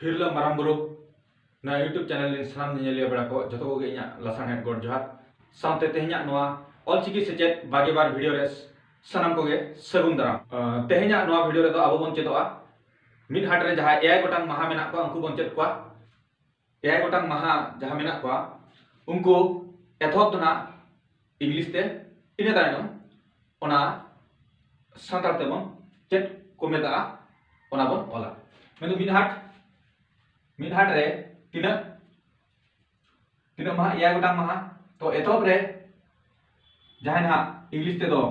हिरला माराम बुरु ना YouTube channel साम निया बड़ा को जो को लासान हेड गॉड जोहार सामते तेहኛ नोआ ऑलचिकी सेचेत बागे बार वीडियो रे सनम को गे सगुन दाराम तेहኛ नोआ वीडियो रे दो आबो बन चेदोआ मिन हाट रे जहां एआई गोटांग महा मेना को उनको बन चेद को एआई गोटांग महा जहां मेना को उनको एथोप दना इंग्लिश ते इने तायनो ओना सांतार ते बन चेद को मेता ओना बन ओला मेनु मिन हाट रे तीना महा एआई गोटांग महा तो एथोप रे जहां ना इंग्लिश ते दो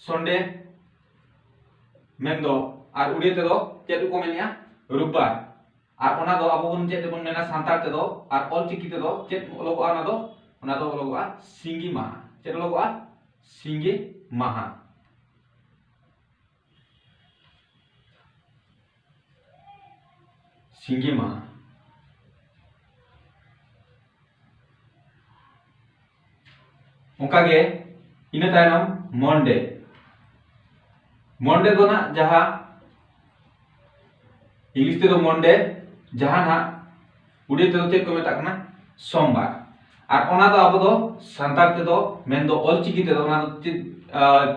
संडे मेन दो और उड़िया ते दो चेद को मेनिया रुबबार और ओना दो आबो बन चेद बन मेना सांतार ते दो और ऑलचिकी ते दो चेद लोगोआ ओना दो लोगोआ सिंगी महा चेद लोगोआ सिंगी महा सिंगी महा उनका गे इने तायनम मंडे मंडे दो ना जहां इंग्लिश ते दो मंडे जहां ना उड़िया ते दो चेद को मेता कना सोमवार और ओना दो आबो दो सांतार ते दो मेन दो ऑलचिकी ते दो ओना दो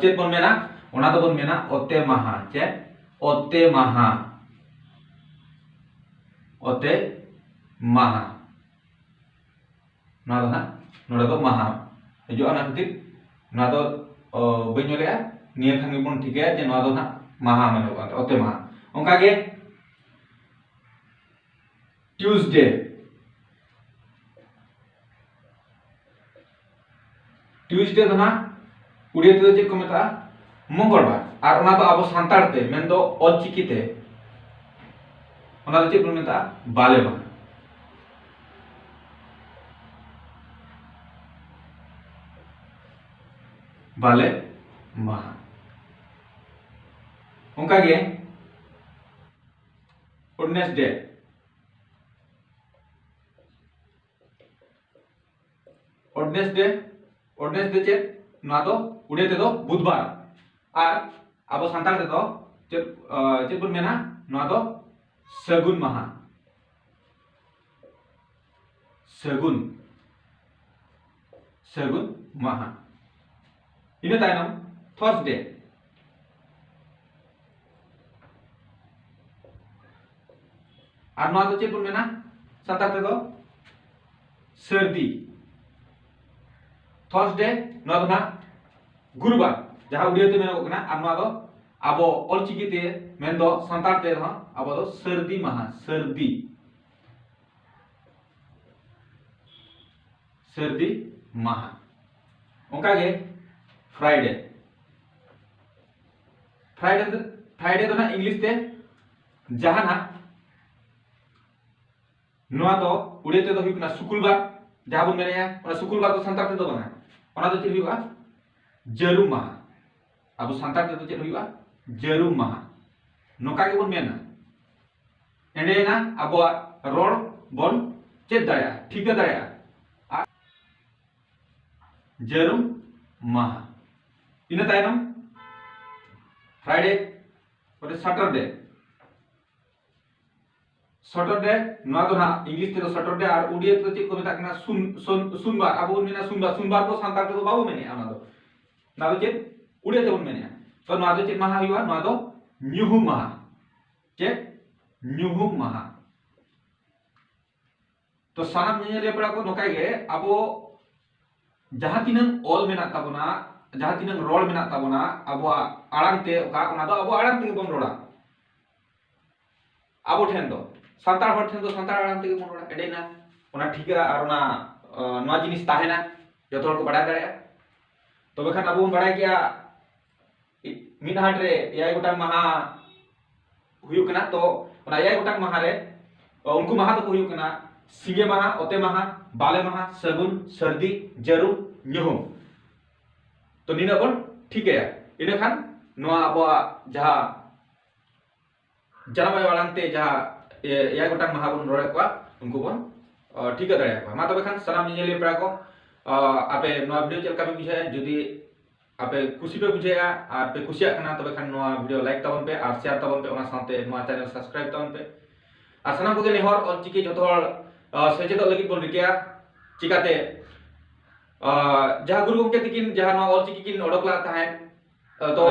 चेद बन मेना ओना दो बन मेना ओते महा चेद ओते महा ना दो ना नोडा दो महा जो ना खातिर ना दो बइन लेया निया खान गेबन ठीक है जे ना दो ना महा माने ओते महा ओंका गे ट्यूसडे दो ना उड़िया ते चेद को मेता मंगलबार और ओना दो आबो सांतार ते मेन दो ऑलचिकी ते ओना दो चेद बन मेता बाले महा बाले महा उनका गे वेडनेसडे चेद ना दो उड़िया ते दो बुधवार और आबो सांतार ते दो चेद बन मेना ना दो सगुन महा इने तायनम थर्सडे और ना दो चेद बन मेना सांतार ते दो सर्दी थर्सडे ना दो ना गुरुवार जहां उड़िया ते मेना कना और ना दो आबो ऑलचिकी ते मेन दो सांतार ते दो आबो दो सर्दी महा उनका गे फ्राइडे दो ना इंग्लिश ते जहां ना नोआ दो उड़िया ते दो हुई कना शुक्रवार जहां बन मेना ओना शुक्रवार दो सांतार ते दो बना ओना दो चेद हुईगा जरूम महा अब सांतार ते दो चेद हुईगा जरूम महा नोका के बन मेना एंडे ना अब रोड बन चेद दाया ठीक दाया जरूम महा इना तायनम फ्राइडे और सैटरडे ना दो ना इंग्लिश ते दो सैटरडे और उड़िया ते चेद को मेता कना सोमवार अब बन मेना सोमवार को सांतार ते दो बाबो मेने ओना दो चेद उड़िया ते बन मेने तो ना दो चेद महा हुआ ना दो ᱧᱩᱦᱩᱢ महा चेद ᱧᱩᱦᱩᱢ महा तो सानाम निया पड़ा को नोका गे आबो जहां तिनंग ऑल मेना ताबोना जहां तिनंग रोड मेना ताबोना आबो आड़ांग ते ओका ओना दो आबो आड़ांग ते बन रोड़ा आबो ठेन दो सांतार हर ठेन दो सांतार आड़ांग ते बन रोड़ा एडेना ओना ठीका और ओना नोआ जिनिस ताहेना जतो हर को बड़ा दाड़या तबे खान आबो बड़ा किया मिन हाट रे एआई गोटांग महा हुयु कना तो ओना एआई गोटांग महा रे उनको महा तो हुयु कना सिंगे महा ओते महा बाले महा सगुन सर्दी जरूम ᱧᱩᱦᱩᱢ तो निना बन ठीक है इने खान नोआ आबो जहां जनाबाय वालांते जहां एआई गोटांग महा बन रोड़े को उनको बन ठीक दाड़े को मा तबे खान सानाम निया पड़ा को आपे नोआ वीडियो चलका भी बुझाय जदि आपे खुशी पे बुझेगा और पे खुशिया करना तबे खान नोआ वीडियो लाइक ताबन पे और शेयर ताबन पे ओना साथे नोआ चैनल सब्सक्राइब ताबन पे और सनाम कोगे नेहर ऑलचिकी जतो सेचेदो लगी बोन रिकेया चिकाते जहाँ गुरु गंके तकिन जहाँ नोआ ऑलचिकी किन ओडोकला ताहें तो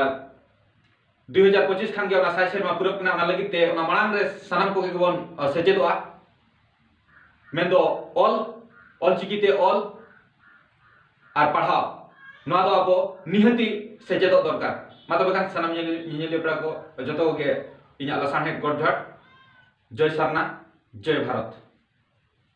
2025 खान के ओना साइ सेरमा पुरब कना ओना लगी ते ओना मांग रे सनाम कोगे बोन सेचेदोआ मेंदो ऑलचिकी ते ऑल और पढ़ाओ नोआ दो आबो निहति सेचेदो दरकार मा तबे खान सनाम नियले पड़ा को जतो के इना लसान हेड गॉड जय सरना जय भारत।